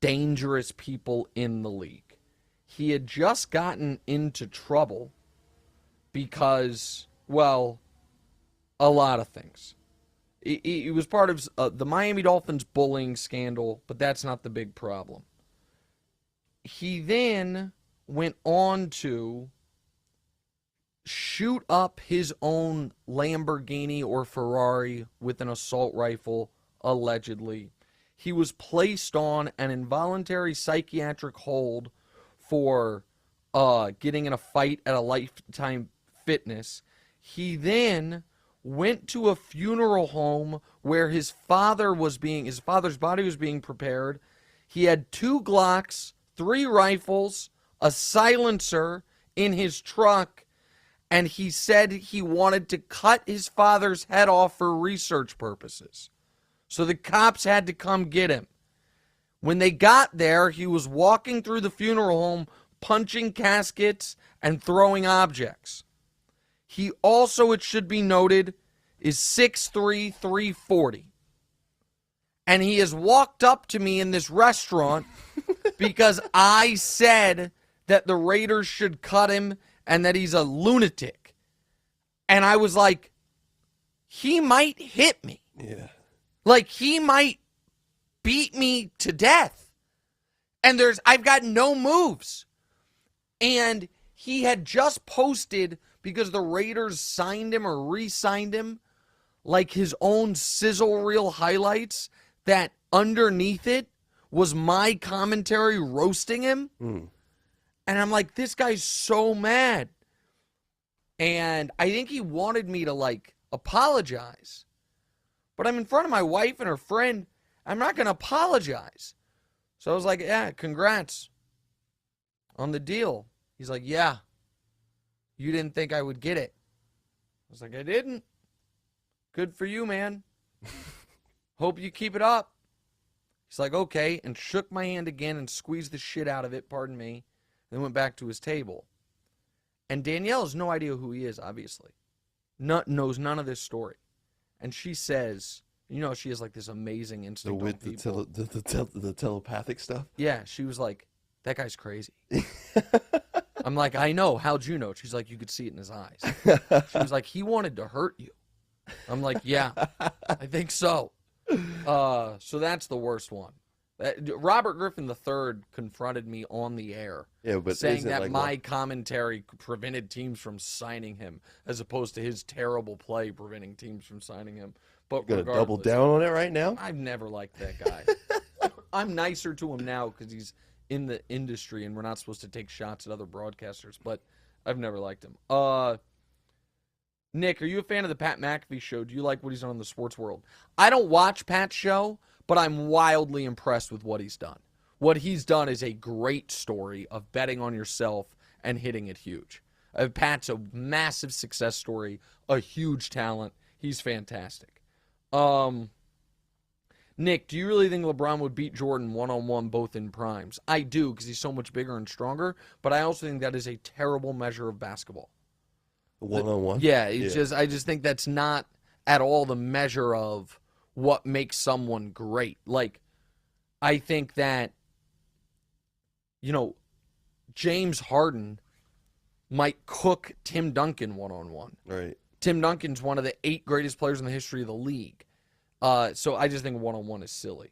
dangerous people in the league. He had just gotten into trouble because, well, a lot of things. He was part of the Miami Dolphins bullying scandal, but that's not the big problem. He then went on to shoot up his own Lamborghini or Ferrari with an assault rifle, allegedly. He was placed on an involuntary psychiatric hold for getting in a fight at a Lifetime Fitness. He then went to a funeral home where his father's body was being prepared. He had 2 Glocks, 3 rifles, a silencer in his truck, and he said he wanted to cut his father's head off for research purposes. So the cops had to come get him. When they got there, he was walking through the funeral home, punching caskets and throwing objects. He also, it should be noted, is 6'3", 340. And he has walked up to me in this restaurant because I said that the Raiders should cut him and that he's a lunatic. And I was like, he might hit me. Yeah. Like, he might beat me to death. And I've got no moves. And he had just posted, because the Raiders signed him or re-signed him, like his own sizzle reel highlights, that underneath it was my commentary roasting him. And I'm like, this guy's so mad. And I think he wanted me to, like, apologize. But I'm in front of my wife and her friend. I'm not going to apologize. So I was like, yeah, congrats on the deal. He's like, yeah, you didn't think I would get it. I was like, I didn't. Good for you, man. Hope you keep it up. He's like, okay, and shook my hand again and squeezed the shit out of it, pardon me, then went back to his table. And Danielle has no idea who he is, obviously. Knows none of this story. And she says, you know, she has like this amazing instinct on people. The telepathic stuff? Yeah, she was like, that guy's crazy. I'm like, I know. How'd you know? She's like, you could see it in his eyes. She was like, he wanted to hurt you. I'm like, yeah, I think so. So that's the worst one. Robert Griffin III confronted me on the air, saying that like my commentary prevented teams from signing him, as opposed to his terrible play preventing teams from signing him. But you're gonna double down on it right now? I've never liked that guy. I'm nicer to him now because he's in the industry and we're not supposed to take shots at other broadcasters. But I've never liked him. Nick, are you a fan of the Pat McAfee show? Do you like what he's done in the sports world? I don't watch Pat's show, but I'm wildly impressed with what he's done. What he's done is a great story of betting on yourself and hitting it huge. Pat's a massive success story, a huge talent. He's fantastic. Nick, do you really think LeBron would beat Jordan one-on-one both in primes? I do, because he's so much bigger and stronger, but I also think that is a terrible measure of basketball. 1-on-1. Yeah, I just think that's not at all the measure of what makes someone great. Like, I think that, James Harden might cook Tim Duncan 1-on-1. Right. Tim Duncan's one of the 8 greatest players in the history of the league. So I just think 1-on-1 is silly.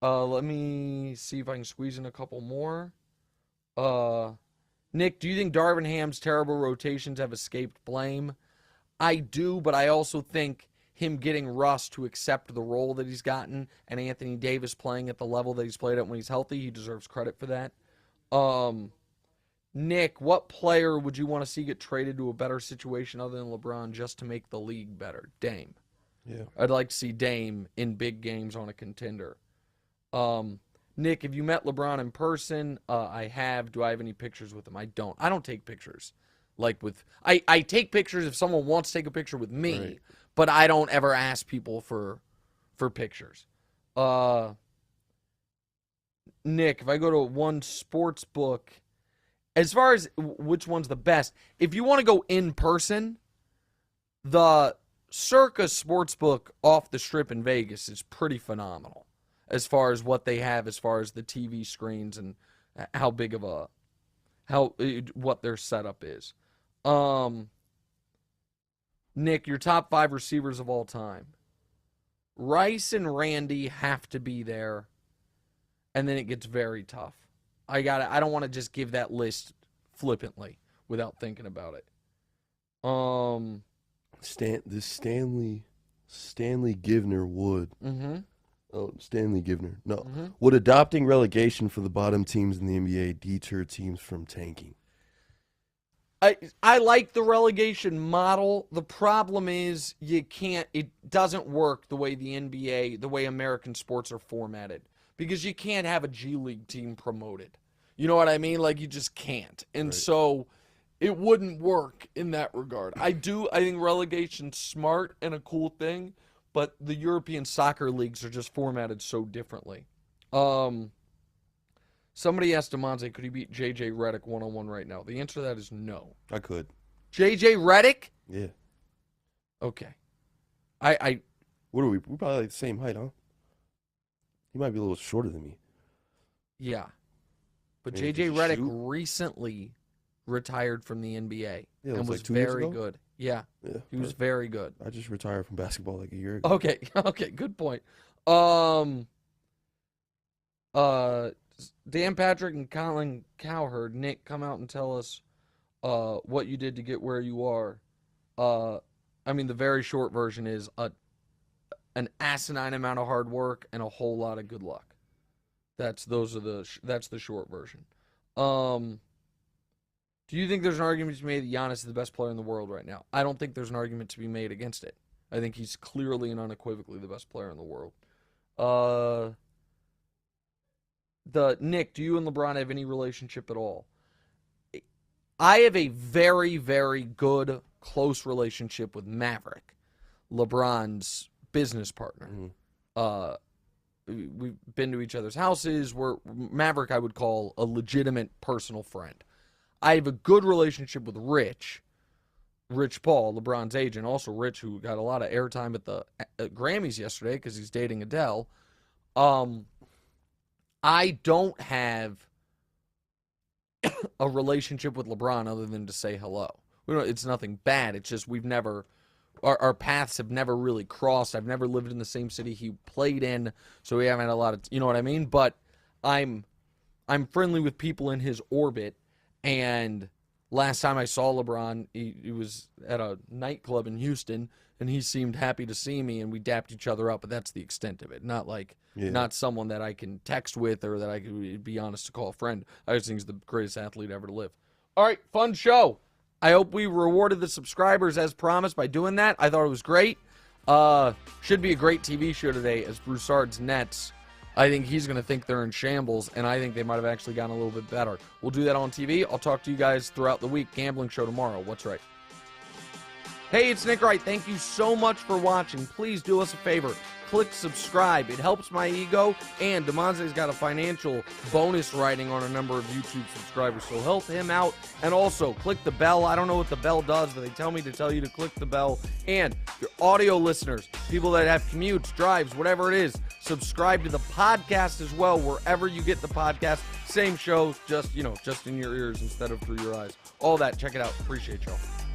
Let me see if I can squeeze in a couple more. Nick, do you think Darvin Ham's terrible rotations have escaped blame? I do, but I also think him getting Russ to accept the role that he's gotten and Anthony Davis playing at the level that he's played at when he's healthy, he deserves credit for that. Nick, what player would you want to see get traded to a better situation other than LeBron just to make the league better? Dame. Yeah. I'd like to see Dame in big games on a contender. Nick, have you met LeBron in person? I have. Do I have any pictures with him? I don't. I don't take pictures. I take pictures if someone wants to take a picture with me, right, but I don't ever ask people for pictures. Nick, if I go to one sports book, as far as which one's the best, if you want to go in person, the Circa Sportsbook off the Strip in Vegas is pretty phenomenal as far as what they have, as far as the TV screens and how big of what their setup is. Nick, your top 5 receivers of all time. Rice and Randy have to be there, and then it gets very tough. I don't want to just give that list flippantly without thinking about it. Stanley Givner would. Mm-hmm. Oh, Stanley Givner. No. Mm-hmm. Would adopting relegation for the bottom teams in the NBA deter teams from tanking? I like the relegation model. The problem is it doesn't work the way the NBA, the way American sports are formatted. Because you can't have a G League team promoted. You know what I mean? Like, you just can't. And right. So it wouldn't work in that regard. I think relegation's smart and a cool thing, but the European soccer leagues are just formatted so differently. Somebody asked Damonza, could he beat J.J. Redick 1-on-1 right now? The answer to that is no. I could. J.J. Redick? Yeah. Okay. What are we? We're probably like the same height, huh? He might be a little shorter than me. Yeah. But J.J. Redick recently retired from the NBA and was very good. Yeah. He was very good. I just retired from basketball like a year ago. Okay, good point. Dan Patrick and Colin Cowherd, Nick, come out and tell us what you did to get where you are. The very short version is an asinine amount of hard work and a whole lot of good luck. That's the short version. Do you think there's an argument to be made that Giannis is the best player in the world right now? I don't think there's an argument to be made against it. I think he's clearly and unequivocally the best player in the world. Nick, do you and LeBron have any relationship at all? I have a very, very good, close relationship with Maverick, LeBron's business partner. Mm-hmm. We've been to each other's houses. Maverick, I would call a legitimate personal friend. I have a good relationship with Rich Paul, LeBron's agent, also Rich, who got a lot of airtime at the Grammys yesterday because he's dating Adele. I don't have a relationship with LeBron other than to say hello. It's nothing bad. It's just our paths have never really crossed. I've never lived in the same city he played in, so we haven't had a lot of, you know what I mean? But I'm friendly with people in his orbit, and last time I saw LeBron, he was at a nightclub in Houston, and he seemed happy to see me, and we dapped each other up, but that's the extent of it. Not someone that I can text with or that I could be honest to call a friend. I just think he's the greatest athlete ever to live. All right, fun show. I hope we rewarded the subscribers as promised by doing that. I thought it was great. Should be a great TV show today as Broussard's Nets. I think he's going to think they're in shambles, and I think they might have actually gotten a little bit better. We'll do that on TV. I'll talk to you guys throughout the week. Gambling show tomorrow. What's right? Hey, it's Nick Wright. Thank you so much for watching. Please do us a favor. click subscribe. It helps my ego, and Damonza's got a financial bonus writing on a number of YouTube subscribers, so help him out. And also, click the bell. I don't know what the bell does, but they tell me to tell you to click the bell. And your audio listeners, people that have commutes, drives, whatever it is, subscribe to the podcast as well, wherever you get the podcast. Same show, just in your ears instead of through your eyes. All that, check it out. Appreciate y'all.